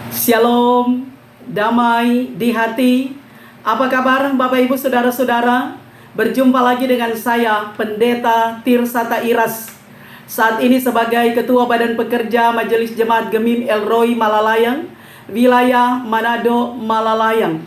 Shalom, damai di hati. Apa kabar Bapak Ibu Saudara-saudara? Berjumpa lagi dengan saya, Pendeta Tirsata Iras. Saat ini sebagai Ketua Badan Pekerja Majelis Jemaat Gemim El Roy Malalayang, wilayah Manado Malalayang,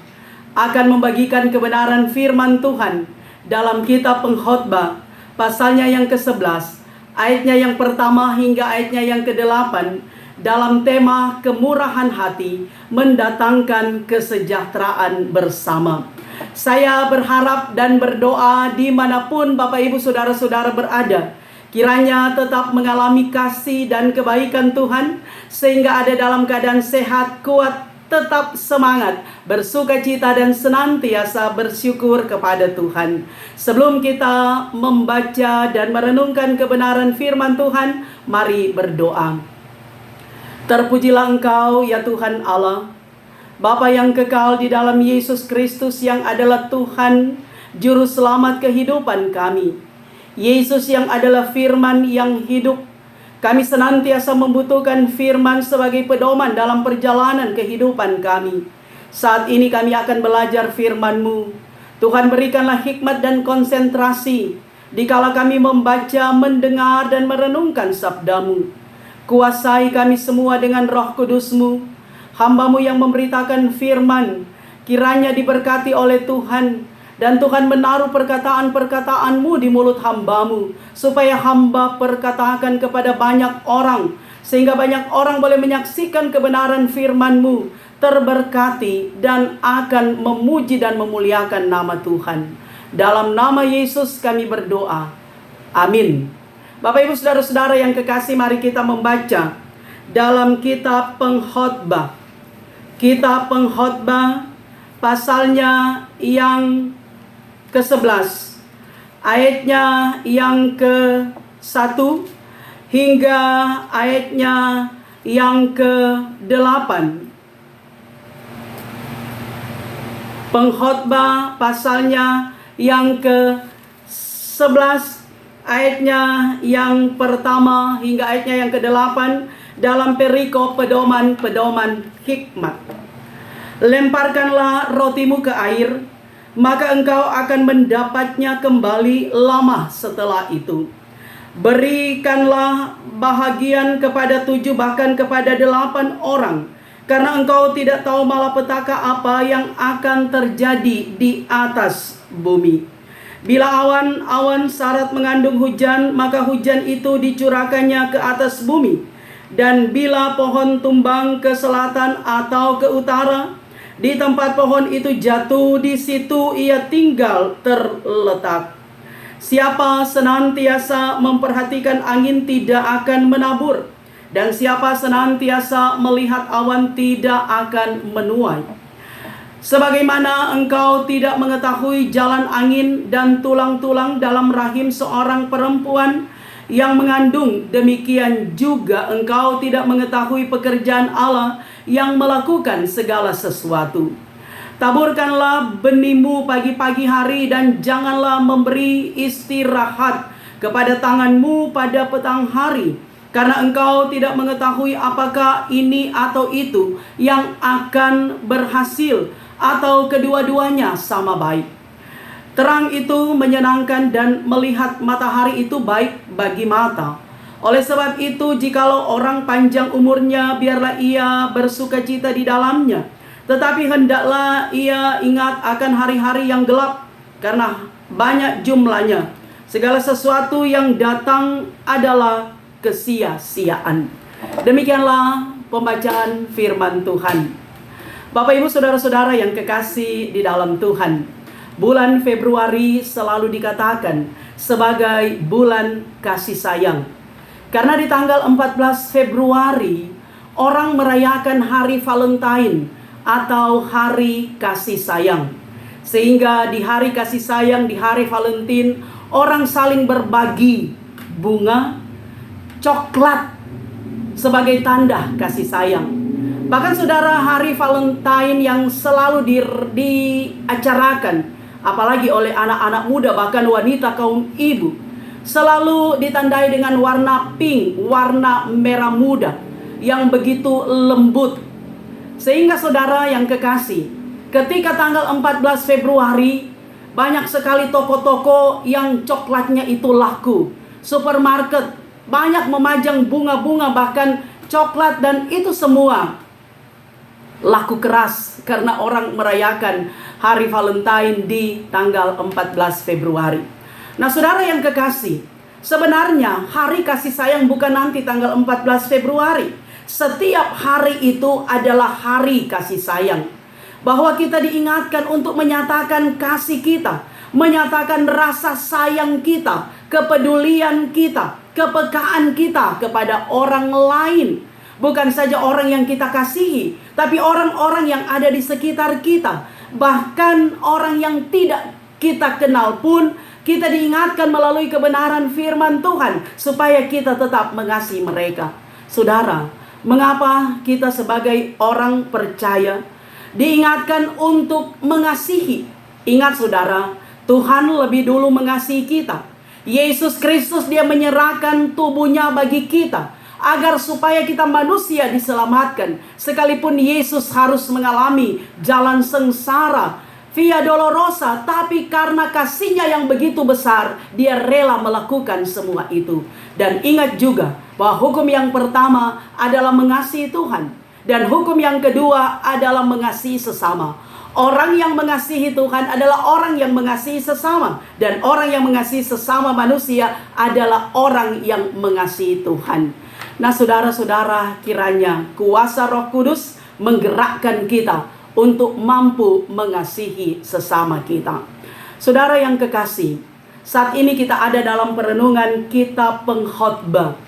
akan membagikan kebenaran firman Tuhan dalam kitab Pengkhotbah, pasalnya yang ke-11, ayatnya yang pertama hingga ayatnya yang ke-8, dalam tema kemurahan hati mendatangkan kesejahteraan bersama. Saya berharap dan berdoa dimanapun Bapak Ibu Saudara-saudara berada, kiranya tetap mengalami kasih dan kebaikan Tuhan, sehingga ada dalam keadaan sehat, kuat, tetap semangat, bersukacita dan senantiasa bersyukur kepada Tuhan. Sebelum kita membaca dan merenungkan kebenaran firman Tuhan, mari berdoa. Terpujilah Engkau ya Tuhan Allah, Bapa yang kekal di dalam Yesus Kristus yang adalah Tuhan, Juru Selamat kehidupan kami. Yesus yang adalah firman yang hidup. Kami senantiasa membutuhkan firman sebagai pedoman dalam perjalanan kehidupan kami. Saat ini kami akan belajar firman-Mu. Tuhan, berikanlah hikmat dan konsentrasi dikala kami membaca, mendengar dan merenungkan sabda-Mu. Kuasai kami semua dengan Roh Kudus-Mu. Hamba-Mu yang memberitakan firman, kiranya diberkati oleh Tuhan, dan Tuhan menaruh perkataan-perkataan-Mu di mulut hamba-Mu, supaya hamba perkatakan kepada banyak orang, sehingga banyak orang boleh menyaksikan kebenaran firman-Mu, terberkati dan akan memuji dan memuliakan nama Tuhan. Dalam nama Yesus kami berdoa. Amin. Bapak Ibu Saudara-saudara yang kekasih, mari kita membaca dalam kitab Pengkhotbah. Kitab Pengkhotbah pasalnya yang ke-11, ayatnya yang ke-1 hingga ayatnya yang ke-8. Pengkhotbah pasalnya yang ke-11, ayatnya yang pertama hingga ayatnya yang ke-8, dalam perikop pedoman-pedoman hikmat. Lemparkanlah rotimu ke air, maka engkau akan mendapatnya kembali lama setelah itu. Berikanlah bahagian kepada 7 bahkan kepada 8 orang, karena engkau tidak tahu malapetaka apa yang akan terjadi di atas bumi. Bila awan-awan sarat mengandung hujan, maka hujan itu dicurahkannya ke atas bumi. Dan bila pohon tumbang ke selatan atau ke utara, di tempat pohon itu jatuh, di situ ia tinggal terletak. Siapa senantiasa memperhatikan angin tidak akan menabur, dan siapa senantiasa melihat awan tidak akan menuai. Sebagaimana engkau tidak mengetahui jalan angin dan tulang-tulang dalam rahim seorang perempuan yang mengandung, demikian juga engkau tidak mengetahui pekerjaan Allah yang melakukan segala sesuatu. Taburkanlah benihmu pagi-pagi hari, dan janganlah memberi istirahat kepada tanganmu pada petang hari, karena engkau tidak mengetahui apakah ini atau itu yang akan berhasil, atau kedua-duanya sama baik. Terang itu menyenangkan, dan melihat matahari itu baik bagi mata. Oleh sebab itu, jikalau orang panjang umurnya, biarlah ia bersukacita di dalamnya. Tetapi hendaklah ia ingat akan hari-hari yang gelap, karena banyak jumlahnya. Segala sesuatu yang datang adalah kesia-siaan. Demikianlah pembacaan firman Tuhan. Bapak Ibu Saudara-saudara yang kekasih di dalam Tuhan, bulan Februari selalu dikatakan sebagai bulan kasih sayang. Karena di tanggal 14 Februari orang merayakan hari Valentine atau hari kasih sayang. Sehingga di hari kasih sayang, di hari Valentine, orang saling berbagi bunga, coklat sebagai tanda kasih sayang. Bahkan saudara, hari Valentine yang selalu diacarakan, apalagi oleh anak-anak muda, bahkan wanita kaum ibu, selalu ditandai dengan warna pink, warna merah muda yang begitu lembut. Sehingga saudara yang kekasih, ketika tanggal 14 Februari, banyak sekali toko-toko yang coklatnya itu laku. Supermarket banyak memajang bunga-bunga, bahkan coklat, dan itu semua laku keras karena orang merayakan hari Valentine di tanggal 14 Februari. Nah, saudara yang kekasih, sebenarnya hari kasih sayang bukan nanti tanggal 14 Februari. Setiap hari itu adalah hari kasih sayang. Bahwa kita diingatkan untuk menyatakan kasih kita, menyatakan rasa sayang kita, kepedulian kita, kepekaan kita kepada orang lain. Bukan saja orang yang kita kasihi, tapi orang-orang yang ada di sekitar kita. Bahkan orang yang tidak kita kenal pun, kita diingatkan melalui kebenaran firman Tuhan, supaya kita tetap mengasihi mereka. Saudara, mengapa kita sebagai orang percaya diingatkan untuk mengasihi? Ingat saudara, Tuhan lebih dulu mengasihi kita. Yesus Kristus, dia menyerahkan tubuhnya bagi kita, agar supaya kita manusia diselamatkan. Sekalipun Yesus harus mengalami jalan sengsara, via dolorosa, tapi karena kasihnya yang begitu besar, dia rela melakukan semua itu. Dan ingat juga bahwa hukum yang pertama adalah mengasihi Tuhan, dan hukum yang kedua adalah mengasihi sesama. Orang yang mengasihi Tuhan adalah orang yang mengasihi sesama, dan orang yang mengasihi sesama manusia adalah orang yang mengasihi Tuhan. Nah, saudara-saudara, kiranya kuasa Roh Kudus menggerakkan kita untuk mampu mengasihi sesama kita. Saudara yang kekasih, saat ini kita ada dalam perenungan kitab Pengkhotbah,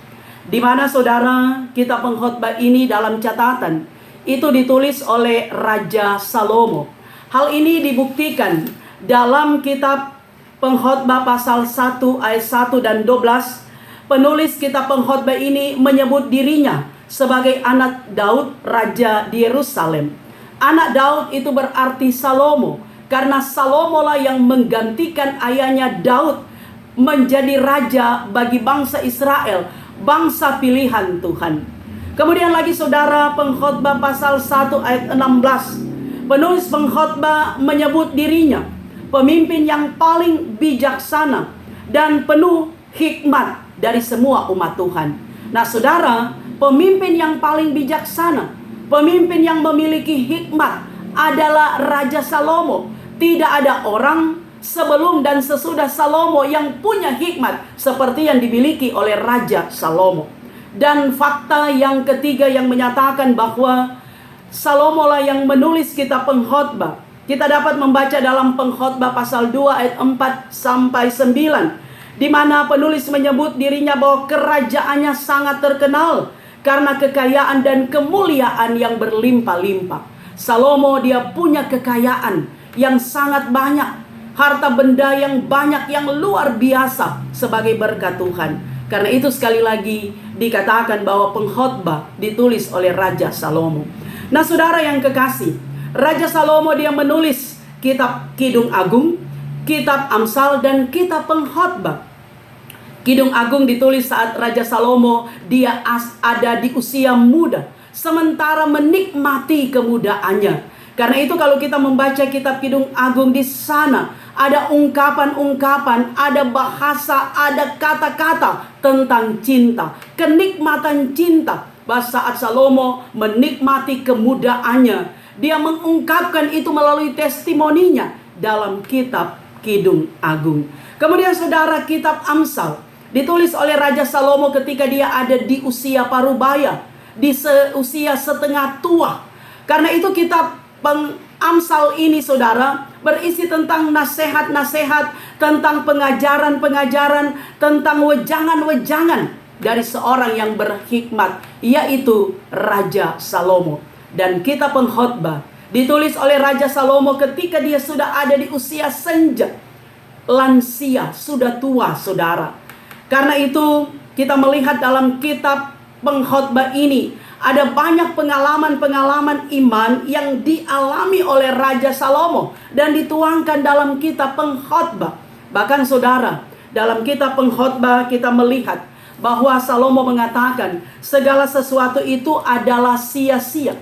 di mana saudara, kitab Pengkhotbah ini dalam catatan itu ditulis oleh Raja Salomo. Hal ini dibuktikan dalam kitab Pengkhotbah pasal 1 ayat 1 dan 12. Penulis kitab Pengkhotbah ini menyebut dirinya sebagai anak Daud, raja di Yerusalem. Anak Daud itu berarti Salomo, karena Salomo lah yang menggantikan ayahnya Daud menjadi raja bagi bangsa Israel, bangsa pilihan Tuhan. Kemudian lagi saudara, Pengkhotbah pasal 1 ayat 16. Penulis Pengkhotbah menyebut dirinya pemimpin yang paling bijaksana dan penuh hikmat dari semua umat Tuhan. Nah saudara, pemimpin yang paling bijaksana, pemimpin yang memiliki hikmat adalah Raja Salomo. Tidak ada orang sebelum dan sesudah Salomo yang punya hikmat seperti yang dimiliki oleh Raja Salomo. Dan fakta yang ketiga yang menyatakan bahwa Salomo lah yang menulis kitab Pengkhotbah, kita dapat membaca dalam Pengkhotbah pasal 2 ayat 4 sampai 9, di mana penulis menyebut dirinya bahwa kerajaannya sangat terkenal karena kekayaan dan kemuliaan yang berlimpah-limpah. Salomo dia punya kekayaan yang sangat banyak, harta benda yang banyak, yang luar biasa sebagai berkat Tuhan. Karena itu sekali lagi dikatakan bahwa Pengkhotbah ditulis oleh Raja Salomo. Nah saudara yang kekasih, Raja Salomo dia menulis kitab Kidung Agung, kitab Amsal, dan kitab Pengkhotbah. Kidung Agung ditulis saat Raja Salomo dia ada di usia muda, sementara menikmati kemudaannya. Karena itu kalau kita membaca kitab Kidung Agung, di sana ada ungkapan-ungkapan, ada bahasa, ada kata-kata tentang cinta, kenikmatan cinta. Bahwa saat Salomo menikmati kemudaannya, dia mengungkapkan itu melalui testimoninya dalam kitab Kidung Agung. Kemudian saudara, kitab Amsal ditulis oleh Raja Salomo ketika dia ada di usia parubaya, di usia setengah tua. Karena itu kitab Amsal ini saudara berisi tentang nasihat-nasihat, tentang pengajaran-pengajaran, tentang wejangan-wejangan dari seorang yang berhikmat, yaitu Raja Salomo. Dan kitab Pengkhotbah ditulis oleh Raja Salomo ketika dia sudah ada di usia senja, lansia, sudah tua saudara. Karena itu kita melihat dalam kitab Pengkhotbah ini ada banyak pengalaman-pengalaman iman yang dialami oleh Raja Salomo dan dituangkan dalam kitab Pengkhotbah. Bahkan saudara, dalam kitab Pengkhotbah kita melihat bahwa Salomo mengatakan segala sesuatu itu adalah sia-sia.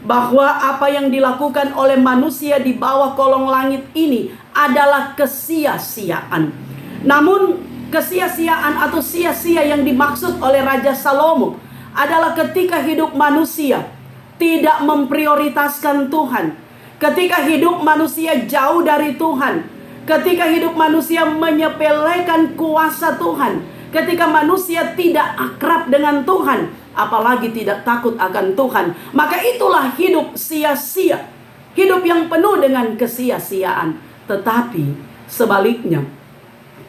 bahwa apa yang dilakukan oleh manusia di bawah kolong langit ini adalah kesia-siaan. Namun kesia-siaan atau sia-sia yang dimaksud oleh Raja Salomo adalah ketika hidup manusia tidak memprioritaskan Tuhan, ketika hidup manusia jauh dari Tuhan, ketika hidup manusia menyepelekan kuasa Tuhan, ketika manusia tidak akrab dengan Tuhan, apalagi tidak takut akan Tuhan, maka itulah hidup sia-sia, hidup yang penuh dengan kesia-siaan. Tetapi sebaliknya,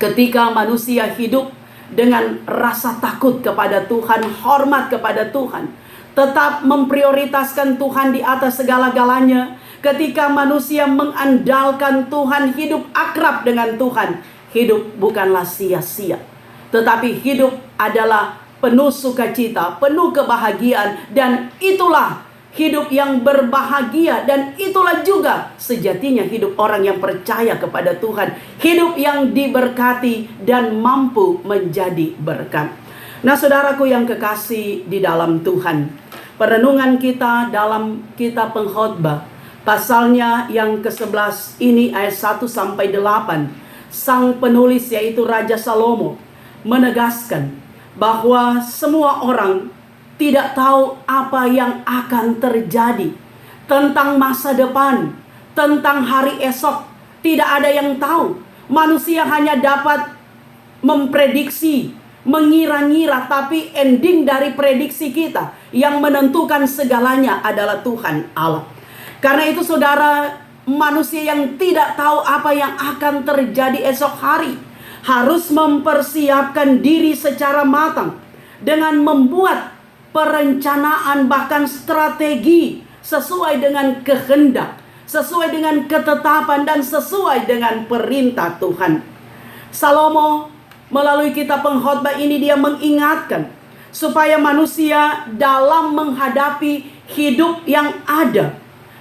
ketika manusia hidup dengan rasa takut kepada Tuhan, hormat kepada Tuhan, tetap memprioritaskan Tuhan di atas segala-galanya, ketika manusia mengandalkan Tuhan, hidup akrab dengan Tuhan, hidup bukanlah sia-sia, tetapi hidup adalah penuh sukacita, penuh kebahagiaan. Dan itulah hidup yang berbahagia, dan itulah juga sejatinya hidup orang yang percaya kepada Tuhan, hidup yang diberkati dan mampu menjadi berkat. Nah, saudaraku yang kekasih di dalam Tuhan, perenungan kita dalam kitab Pengkhotbah pasalnya yang ke-11 ini ayat 1 sampai 8, sang penulis yaitu Raja Salomo menegaskan bahwa semua orang tidak tahu apa yang akan terjadi tentang masa depan, tentang hari esok. Tidak ada yang tahu. Manusia hanya dapat memprediksi, mengira-ngira, tapi ending dari prediksi kita yang menentukan segalanya adalah Tuhan Allah. Karena itu saudara, manusia yang tidak tahu apa yang akan terjadi esok hari harus mempersiapkan diri secara matang dengan membuat perencanaan, bahkan strategi sesuai dengan kehendak, sesuai dengan ketetapan, dan sesuai dengan perintah Tuhan. Salomo melalui kitab Pengkhotbah ini dia mengingatkan supaya manusia dalam menghadapi hidup yang ada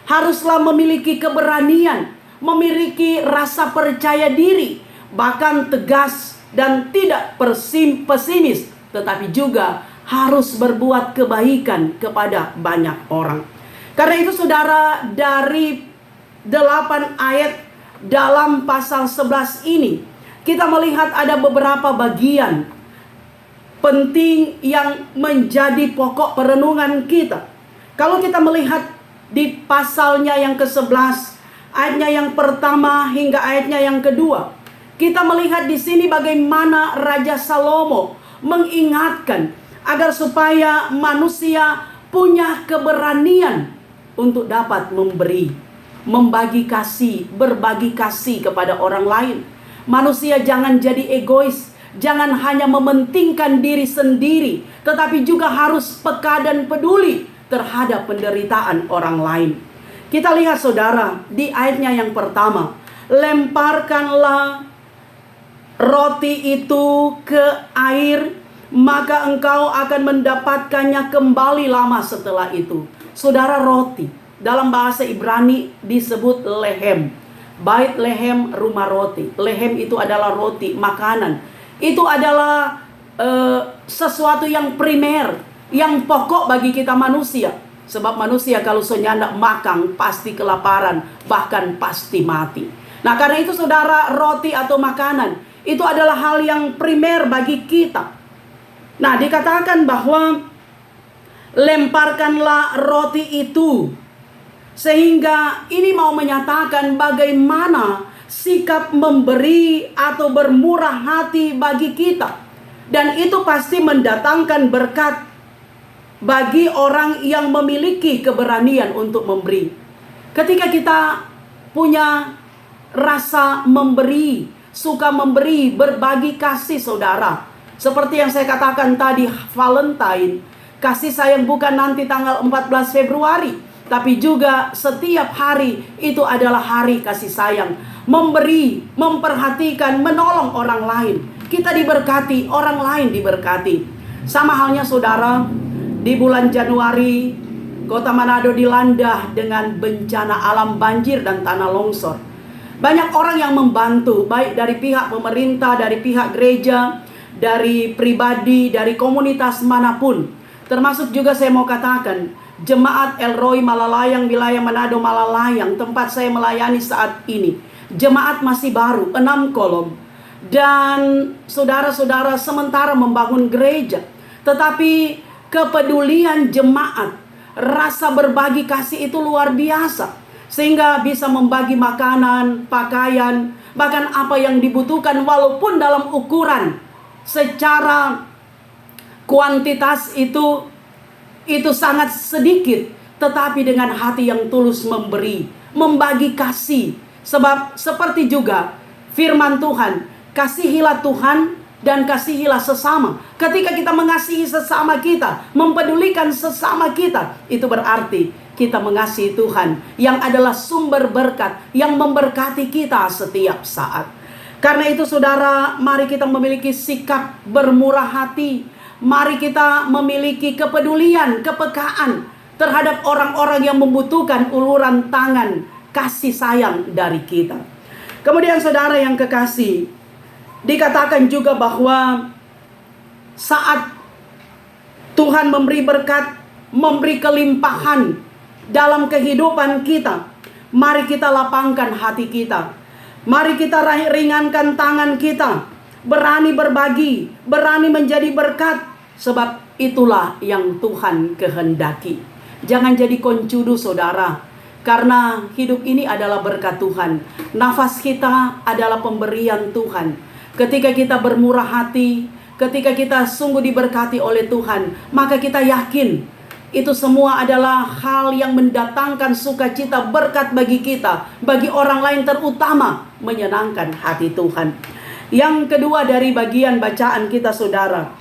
haruslah memiliki keberanian, memiliki rasa percaya diri, bahkan tegas dan tidak pesimis, tetapi juga harus berbuat kebaikan kepada banyak orang. Karena itu saudara, dari 8 ayat dalam pasal 11 ini, kita melihat ada beberapa bagian penting yang menjadi pokok perenungan kita. Kalau kita melihat di pasalnya yang ke-11, ayatnya yang pertama hingga ayatnya yang kedua, kita melihat di sini bagaimana Raja Salomo mengingatkan agar supaya manusia punya keberanian untuk dapat memberi, membagi kasih, berbagi kasih kepada orang lain. Manusia jangan jadi egois, jangan hanya mementingkan diri sendiri, tetapi juga harus peka dan peduli terhadap penderitaan orang lain. Kita lihat saudara, di ayatnya yang pertama, lemparkanlah roti itu ke air, maka engkau akan mendapatkannya kembali lama setelah itu. Saudara, roti dalam bahasa Ibrani disebut lehem. Bait lehem, rumah roti. Lehem itu adalah roti, makanan. Itu adalah sesuatu yang primer, yang pokok bagi kita manusia. Sebab manusia kalau senyandak makan pasti kelaparan, bahkan pasti mati. Nah, karena itu saudara, roti atau makanan itu adalah hal yang primer bagi kita. Nah, dikatakan bahwa lemparkanlah roti itu, sehingga ini mau menyatakan bagaimana sikap memberi atau bermurah hati bagi kita. Dan itu pasti mendatangkan berkat bagi orang yang memiliki keberanian untuk memberi. Ketika kita punya rasa memberi, suka memberi, berbagi kasih saudara, seperti yang saya katakan tadi, Valentine, kasih sayang bukan nanti tanggal 14 Februari, tapi juga setiap hari itu adalah hari kasih sayang. Memberi, memperhatikan, menolong orang lain. Kita diberkati, orang lain diberkati. Sama halnya saudara, di bulan Januari, Kota Manado dilanda dengan bencana alam banjir dan tanah longsor. Banyak orang yang membantu, baik dari pihak pemerintah, dari pihak gereja, dari pribadi, dari komunitas manapun. Termasuk juga saya mau katakan, Jemaat El Roy Malalayang, wilayah Manado Malalayang, tempat saya melayani saat ini. Jemaat masih baru, 6 kolom. Dan saudara-saudara sementara membangun gereja. Tetapi kepedulian jemaat, rasa berbagi kasih itu luar biasa. Sehingga bisa membagi makanan, pakaian, bahkan apa yang dibutuhkan walaupun dalam ukuran secara kuantitas itu sangat sedikit, tetapi dengan hati yang tulus memberi, membagi kasih. Sebab seperti juga firman Tuhan, kasihilah Tuhan dan kasihilah sesama. Ketika kita mengasihi sesama kita, mempedulikan sesama kita, itu berarti kita mengasihi Tuhan yang adalah sumber berkat, yang memberkati kita setiap saat. Karena itu saudara, mari kita memiliki sikap bermurah hati. Mari kita memiliki kepedulian, kepekaan terhadap orang-orang yang membutuhkan uluran tangan kasih sayang dari kita. Kemudian saudara yang kekasih, dikatakan juga bahwa saat Tuhan memberi berkat, memberi kelimpahan dalam kehidupan kita, mari kita lapangkan hati kita. Mari kita ringankan tangan kita. Berani berbagi, berani menjadi berkat. Sebab itulah yang Tuhan kehendaki. Jangan jadi koncudu saudara. Karena hidup ini adalah berkat Tuhan. Nafas kita adalah pemberian Tuhan. Ketika kita bermurah hati, ketika kita sungguh diberkati oleh Tuhan, maka kita yakin itu semua adalah hal yang mendatangkan sukacita, berkat bagi kita, bagi orang lain, terutama menyenangkan hati Tuhan. Yang kedua dari bagian bacaan kita saudara,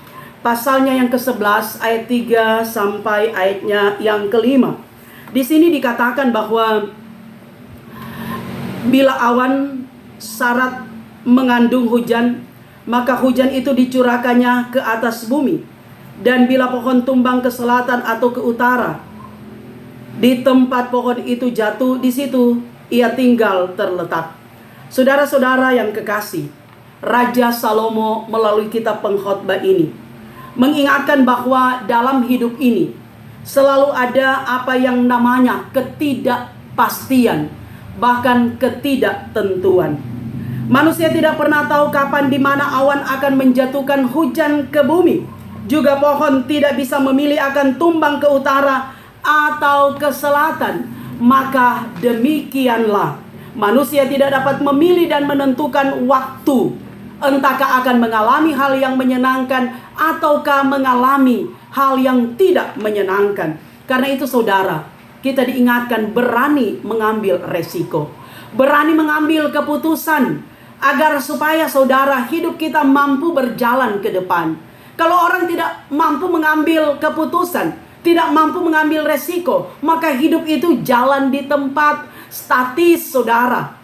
pasalnya yang ke-11 ayat 3 sampai ayatnya yang ke-5. Di sini dikatakan bahwa bila awan syarat mengandung hujan, maka hujan itu dicurahkannya ke atas bumi. Dan bila pohon tumbang ke selatan atau ke utara, di tempat pohon itu jatuh, di situ ia tinggal terletak. Saudara-saudara yang kekasih, Raja Salomo melalui kitab pengkhotbah ini mengingatkan bahwa dalam hidup ini selalu ada apa yang namanya ketidakpastian, bahkan ketidaktentuan. Manusia tidak pernah tahu kapan di mana awan akan menjatuhkan hujan ke bumi. Juga pohon tidak bisa memilih akan tumbang ke utara atau ke selatan. Maka demikianlah manusia tidak dapat memilih dan menentukan waktu, entahkah akan mengalami hal yang menyenangkan ataukah mengalami hal yang tidak menyenangkan. Karena itu saudara, kita diingatkan berani mengambil resiko, berani mengambil keputusan, agar supaya saudara hidup kita mampu berjalan ke depan. Kalau orang tidak mampu mengambil keputusan, tidak mampu mengambil resiko, maka hidup itu jalan di tempat, statis saudara.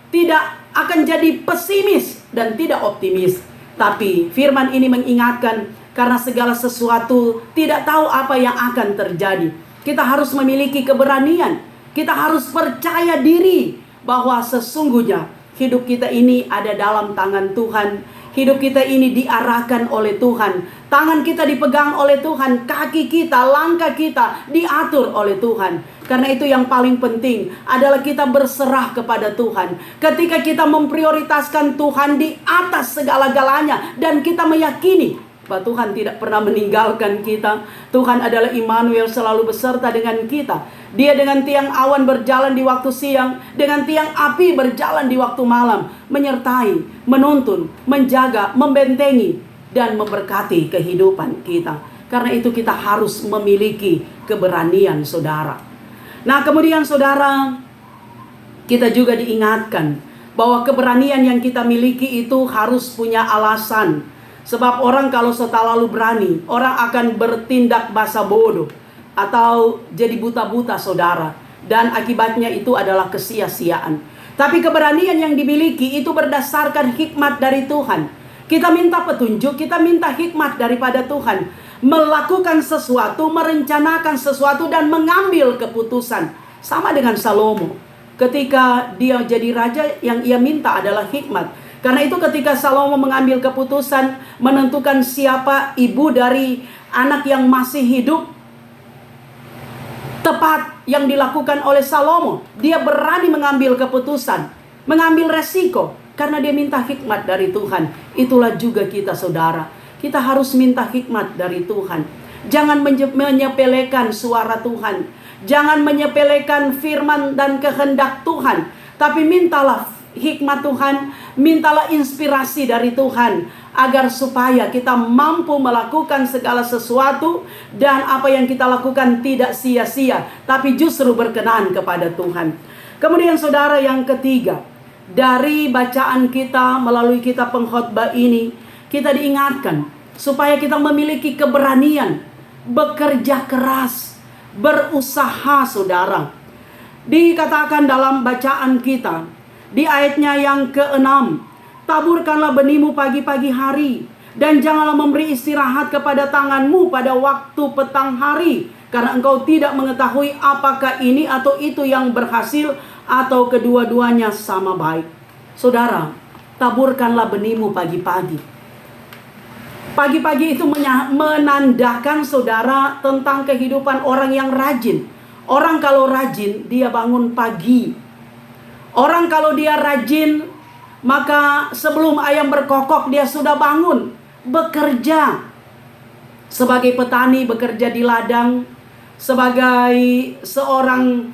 Tidak akan jadi pesimis dan tidak optimis. Tapi firman ini mengingatkan, karena segala sesuatu tidak tahu apa yang akan terjadi. Kita harus memiliki keberanian. Kita harus percaya diri bahwa sesungguhnya hidup kita ini ada dalam tangan Tuhan. Hidup kita ini diarahkan oleh Tuhan. Tangan kita dipegang oleh Tuhan. Kaki kita, langkah kita diatur oleh Tuhan. Karena itu yang paling penting adalah kita berserah kepada Tuhan. Ketika kita memprioritaskan Tuhan di atas segala-galanya, dan kita meyakini bahwa Tuhan tidak pernah meninggalkan kita. Tuhan adalah Immanuel, selalu beserta dengan kita. Dia dengan tiang awan berjalan di waktu siang, dengan tiang api berjalan di waktu malam, menyertai, menuntun, menjaga, membentengi, dan memberkati kehidupan kita. Karena itu kita harus memiliki keberanian saudara. Nah kemudian saudara, kita juga diingatkan bahwa keberanian yang kita miliki itu harus punya alasan. Sebab orang kalau terlalu berani, orang akan bertindak basa bodoh atau jadi buta-buta saudara. Dan akibatnya itu adalah kesia-siaan. Tapi keberanian yang dimiliki itu berdasarkan hikmat dari Tuhan. Kita minta petunjuk, kita minta hikmat daripada Tuhan. Melakukan sesuatu, merencanakan sesuatu, dan mengambil keputusan. Sama dengan Salomo. Ketika dia jadi raja, yang ia minta adalah hikmat. Karena itu ketika Salomo mengambil keputusan menentukan siapa ibu dari anak yang masih hidup, tepat yang dilakukan oleh Salomo. Dia berani mengambil keputusan, mengambil resiko, karena dia minta hikmat dari Tuhan. Itulah juga kita, saudara. Kita harus minta hikmat dari Tuhan. Jangan menyepelekan suara Tuhan. Jangan menyepelekan firman dan kehendak Tuhan. Tapi mintalah hikmat Tuhan, mintalah inspirasi dari Tuhan, agar supaya kita mampu melakukan segala sesuatu, dan apa yang kita lakukan tidak sia-sia, tapi justru berkenan kepada Tuhan. Kemudian saudara, yang ketiga, dari bacaan kita melalui kitab pengkhotbah ini, kita diingatkan supaya kita memiliki keberanian, bekerja keras, berusaha, saudara. Dikatakan dalam bacaan kita, di ayatnya yang ke-6, taburkanlah benihmu pagi-pagi hari, dan janganlah memberi istirahat kepada tanganmu pada waktu petang hari, karena engkau tidak mengetahui apakah ini atau itu yang berhasil, atau kedua-duanya sama baik. Saudara, taburkanlah benihmu pagi-pagi. Pagi-pagi itu menandakan, saudara, tentang kehidupan orang yang rajin. Orang kalau rajin, dia bangun pagi. Orang kalau dia rajin, maka sebelum ayam berkokok dia sudah bangun, bekerja. Sebagai petani bekerja di ladang, sebagai seorang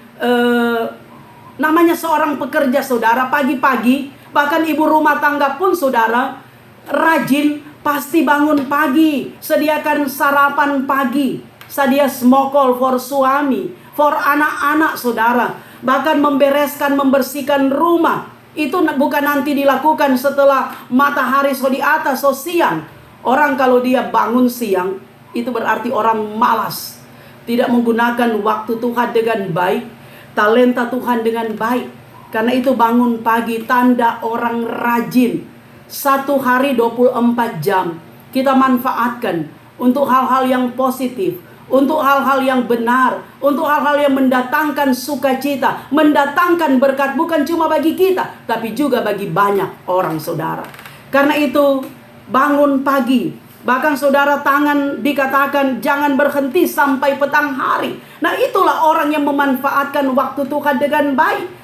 namanya seorang pekerja, saudara, pagi-pagi. Bahkan ibu rumah tangga pun, saudara, rajin, pasti bangun pagi, sediakan sarapan pagi, sedia smokol for suami, for anak-anak, saudara. Bahkan membereskan, membersihkan rumah. Itu bukan nanti dilakukan setelah matahari di atas, siang. Orang kalau dia bangun siang, itu berarti orang malas. Tidak menggunakan waktu Tuhan dengan baik, talenta Tuhan dengan baik. Karena itu bangun pagi, tanda orang rajin. Satu hari 24 jam kita manfaatkan untuk hal-hal yang positif, untuk hal-hal yang benar, untuk hal-hal yang mendatangkan sukacita, mendatangkan berkat bukan cuma bagi kita, tapi juga bagi banyak orang, saudara. Karena itu bangun pagi. Bahkan saudara, tangan dikatakan jangan berhenti sampai petang hari. Nah, itulah orang yang memanfaatkan waktu Tuhan dengan baik,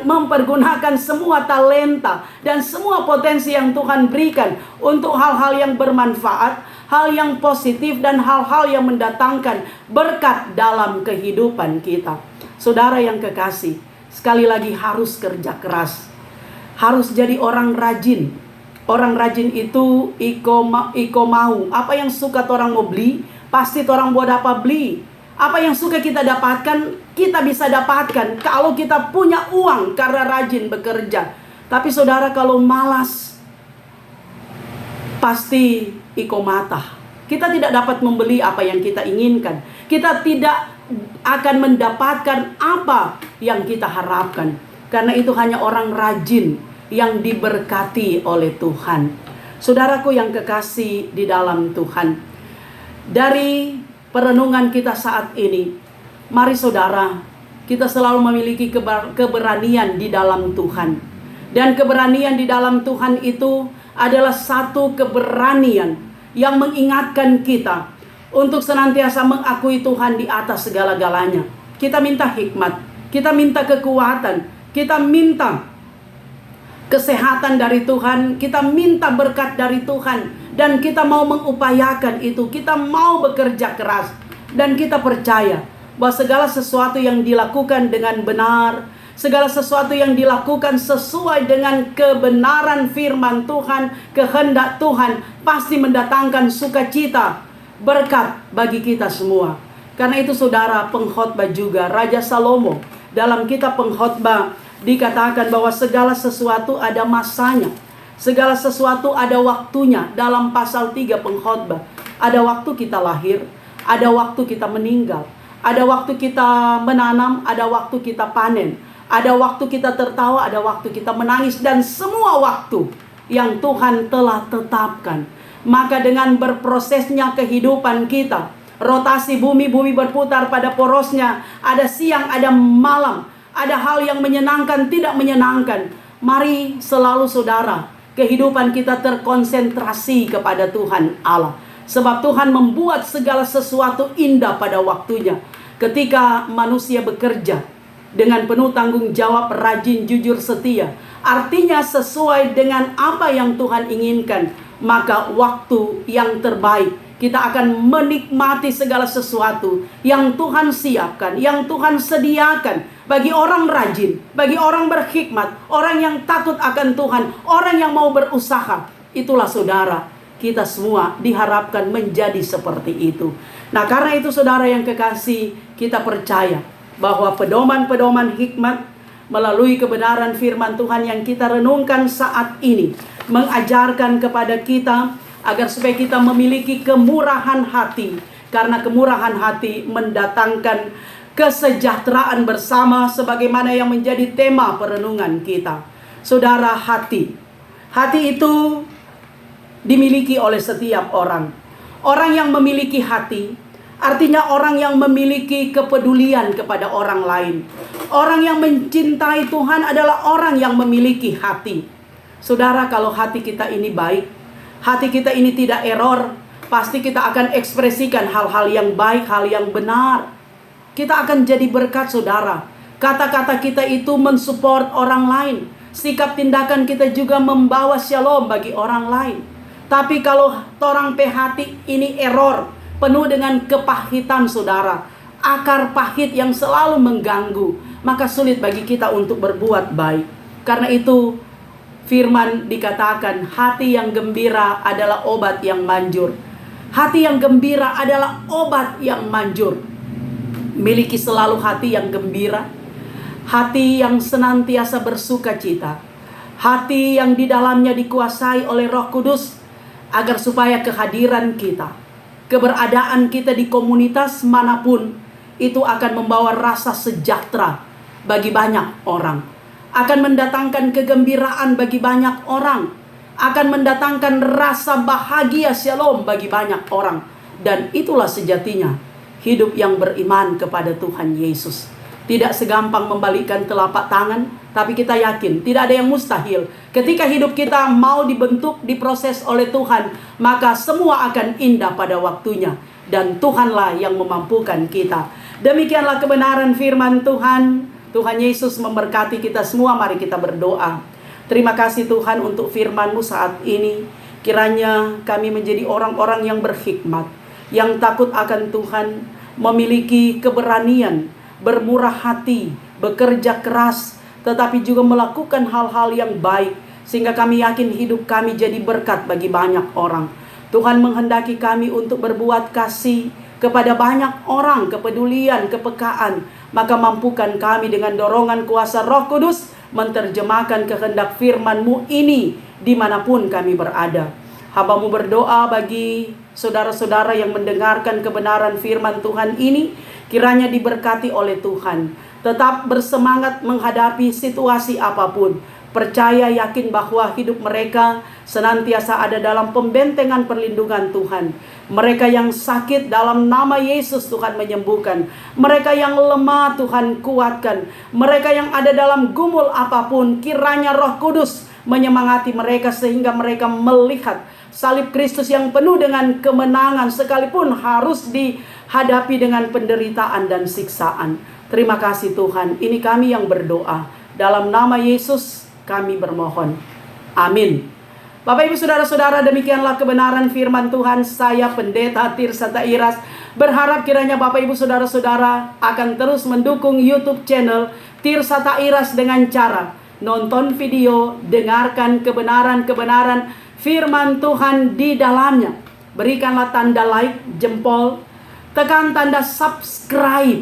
mempergunakan semua talenta dan semua potensi yang Tuhan berikan untuk hal-hal yang bermanfaat, hal yang positif, dan hal-hal yang mendatangkan berkat dalam kehidupan kita. Saudara yang kekasih, sekali lagi harus kerja keras, harus jadi orang rajin. Orang rajin itu iko mau. Apa yang suka orang mau beli, pasti orang mau dapat beli. Apa yang suka kita dapatkan, kita bisa dapatkan kalau kita punya uang karena rajin bekerja. Tapi saudara, kalau malas, pasti iko mata. Kita tidak dapat membeli apa yang kita inginkan. Kita tidak akan mendapatkan apa yang kita harapkan. Karena itu hanya orang rajin yang diberkati oleh Tuhan. Saudaraku yang kekasih di dalam Tuhan, dari perenungan kita saat ini, mari saudara, kita selalu memiliki keberanian di dalam Tuhan. Dan keberanian di dalam Tuhan itu adalah satu keberanian yang mengingatkan kita untuk senantiasa mengakui Tuhan di atas segala-galanya. Kita minta hikmat, kita minta kekuatan, kita minta kesehatan dari Tuhan, kita minta berkat dari Tuhan. Dan kita mau mengupayakan itu, kita mau bekerja keras. Dan kita percaya bahwa segala sesuatu yang dilakukan dengan benar, segala sesuatu yang dilakukan sesuai dengan kebenaran firman Tuhan, kehendak Tuhan, pasti mendatangkan sukacita, berkat bagi kita semua. Karena itu saudara, pengkhotbah juga, Raja Salomo dalam kitab pengkhotbah dikatakan bahwa segala sesuatu ada masanya, segala sesuatu ada waktunya. Dalam pasal 3 pengkhotbah, ada waktu kita lahir, ada waktu kita meninggal, ada waktu kita menanam, ada waktu kita panen, ada waktu kita tertawa, ada waktu kita menangis, dan semua waktu yang Tuhan telah tetapkan. Maka dengan berprosesnya kehidupan kita, rotasi bumi berputar pada porosnya, ada siang, ada malam, ada hal yang menyenangkan, tidak menyenangkan. Mari selalu saudara, kehidupan kita terkonsentrasi kepada Tuhan Allah. Sebab Tuhan membuat segala sesuatu indah pada waktunya. Ketika manusia bekerja dengan penuh tanggung jawab, rajin, jujur, setia, artinya sesuai dengan apa yang Tuhan inginkan, maka waktu yang terbaik kita akan menikmati segala sesuatu yang Tuhan siapkan, yang Tuhan sediakan bagi orang rajin, bagi orang berhikmat, orang yang takut akan Tuhan, orang yang mau berusaha. Itulah saudara, kita semua diharapkan menjadi seperti itu. Nah, karena itu saudara yang kekasih, kita percaya bahwa pedoman-pedoman hikmat melalui kebenaran firman Tuhan yang kita renungkan saat ini mengajarkan kepada kita agar supaya kita memiliki kemurahan hati, karena kemurahan hati mendatangkan kesejahteraan bersama sebagaimana yang menjadi tema perenungan kita. Saudara, hati itu dimiliki oleh setiap orang. Orang yang memiliki hati artinya orang yang memiliki kepedulian kepada orang lain. Orang yang mencintai Tuhan adalah orang yang memiliki hati. Saudara, kalau hati kita ini baik, hati kita ini tidak error, pasti kita akan ekspresikan hal-hal yang baik, hal yang benar. Kita akan jadi berkat, saudara. Kata-kata kita itu mensupport orang lain. Sikap tindakan kita juga membawa shalom bagi orang lain. Tapi kalau torang hati ini error, penuh dengan kepahitan, saudara, akar pahit yang selalu mengganggu, maka sulit bagi kita untuk berbuat baik. Karena itu firman dikatakan, hati yang gembira adalah obat yang manjur. Hati yang gembira adalah obat yang manjur. Miliki selalu hati yang gembira, hati yang senantiasa bersuka cita, hati yang di dalamnya dikuasai oleh Roh Kudus, agar supaya kehadiran kita, keberadaan kita di komunitas manapun, itu akan membawa rasa sejahtera bagi banyak orang, akan mendatangkan kegembiraan bagi banyak orang, akan mendatangkan rasa bahagia shalom bagi banyak orang. Dan itulah sejatinya hidup yang beriman kepada Tuhan Yesus. Tidak segampang membalikkan telapak tangan, tapi kita yakin tidak ada yang mustahil. Ketika hidup kita mau dibentuk, diproses oleh Tuhan, maka semua akan indah pada waktunya. Dan Tuhanlah yang memampukan kita. Demikianlah kebenaran firman Tuhan. Tuhan Yesus memberkati kita semua. Mari kita berdoa. Terima kasih Tuhan untuk firman-Mu saat ini. Kiranya kami menjadi orang-orang yang berhikmat, yang takut akan Tuhan, memiliki keberanian, bermurah hati, bekerja keras, tetapi juga melakukan hal-hal yang baik, sehingga kami yakin hidup kami jadi berkat bagi banyak orang. Tuhan menghendaki kami untuk berbuat kasih kepada banyak orang, kepedulian, kepekaan. Maka mampukan kami dengan dorongan kuasa Roh Kudus menerjemahkan kehendak firman-Mu ini dimanapun kami berada. Hamba-Mu berdoa bagi saudara-saudara yang mendengarkan kebenaran firman Tuhan ini, kiranya diberkati oleh Tuhan. Tetap bersemangat menghadapi situasi apapun. Percaya yakin bahwa hidup mereka senantiasa ada dalam pembentengan perlindungan Tuhan. Mereka yang sakit, dalam nama Yesus Tuhan menyembuhkan. Mereka yang lemah Tuhan kuatkan. Mereka yang ada dalam gumul apapun, kiranya Roh Kudus menyemangati mereka sehingga mereka melihat salib Kristus yang penuh dengan kemenangan, sekalipun harus dihadapi dengan penderitaan dan siksaan. Terima kasih Tuhan. Ini kami yang berdoa. Dalam nama Yesus kami bermohon. Amin. Bapak Ibu Saudara-saudara, demikianlah kebenaran firman Tuhan. Saya Pendeta Tirsata Iras berharap kiranya Bapak Ibu Saudara-saudara akan terus mendukung YouTube channel Tirsata Iras dengan cara nonton video, dengarkan kebenaran-kebenaran firman Tuhan di dalamnya. Berikanlah tanda like, jempol, tekan tanda subscribe,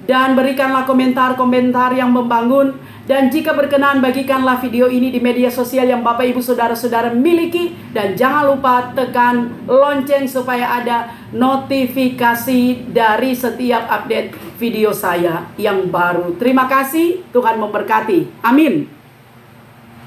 dan berikanlah komentar-komentar yang membangun. Dan jika berkenan, bagikanlah video ini di media sosial yang Bapak Ibu Saudara-saudara miliki. Dan jangan lupa tekan lonceng supaya ada notifikasi dari setiap update video saya yang baru. Terima kasih, Tuhan memberkati. Amin.